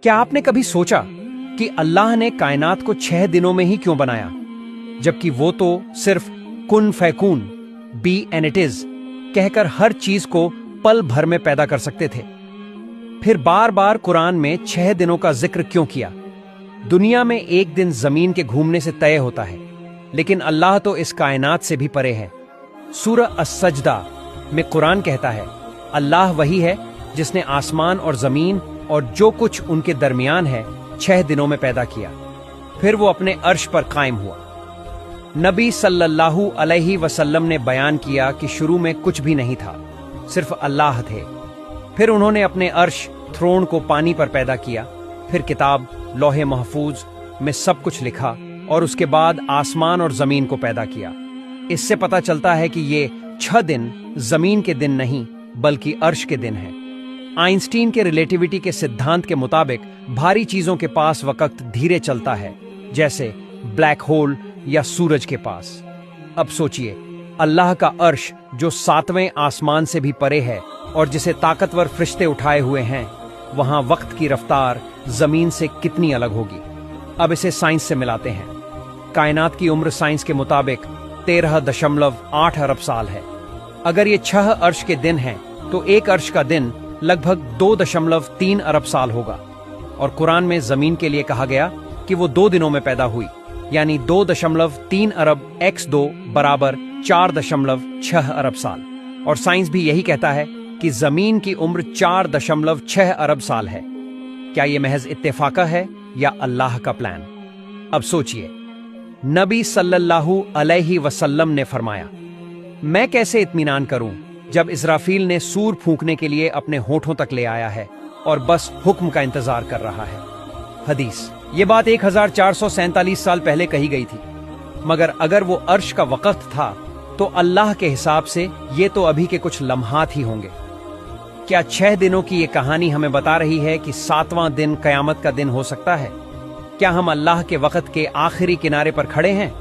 क्या आपने कभी सोचा कि अल्लाह ने कायनात को 6 दिनों में ही क्यों बनाया, जबकि वो तो सिर्फ कुन फैकून, बी एंड इट इज कहकर हर चीज को पल भर में पैदा कर सकते थे। फिर बार बार कुरान में 6 दिनों का जिक्र क्यों किया? दुनिया में एक दिन जमीन के घूमने से तय होता है, लेकिन अल्लाह तो इस कायनात से भी परे है। सूरह अस-सजदा में कुरान कहता है, अल्लाह वही है जिसने आसमान और जमीन और जो कुछ उनके दरमियान है 6 दिनों में पैदा किया, फिर वो अपने अर्श पर कायम हुआ। नबी सल्लल्लाहु अलैहि वसल्लम ने बयान किया कि शुरू में कुछ भी नहीं था, सिर्फ अल्लाह थे। फिर उन्होंने अपने अर्श थ्रोन को पानी पर पैदा किया, फिर किताब लौहे महफूज में सब कुछ लिखा और उसके बाद आसमान और जमीन को पैदा किया। इससे पता चलता है कि ये 6 दिन जमीन के दिन नहीं बल्कि अर्श के दिन हैं। आइंस्टीन के रिलेटिविटी के सिद्धांत के मुताबिक भारी चीजों के पास वक्त धीरे चलता है, जैसे ब्लैक होल या सूरज के पास। अब सोचिए, अल्लाह का अर्श जो 7वें आसमान से भी परे है और जिसे ताकतवर फरिश्ते उठाए हुए हैं, वहां वक्त की रफ्तार जमीन से कितनी अलग होगी। अब इसे साइंस से मिलाते हैं। कायनात की उम्र साइंस के मुताबिक 13.8 अरब साल है। अगर ये 6 अर्श के दिन हैं तो एक अर्श का दिन लगभग 2.3 अरब साल होगा। और कुरान में जमीन के लिए कहा गया कि वो 2 दिनों में पैदा हुई, यानी 2.3 अरब x2 बराबर 4.6 अरब साल। और साइंस भी यही कहता है कि जमीन की उम्र 4.6 अरब साल है। क्या ये महज इत्तेफाका है या अल्लाह का प्लान? अब सोचिए, नबी सल्लल्लाहु अलैहि वसल्लम ने फरमाया, मैं कैसे इत्मीनान करूं जब इस्राफील ने सूर फूंकने के लिए अपने होठों तक ले आया है और बस हुक्म का इंतजार कर रहा है। हदीस। ये बात 1447 साल पहले कही गई थी, मगर अगर वो अर्श का वक्त था तो अल्लाह के हिसाब से ये तो अभी के कुछ लम्हात ही होंगे। क्या 6 दिनों की ये कहानी हमें बता रही है कि 7वां दिन कयामत का दिन हो सकता है? क्या हम अल्लाह के वक्त के आखिरी किनारे पर खड़े हैं?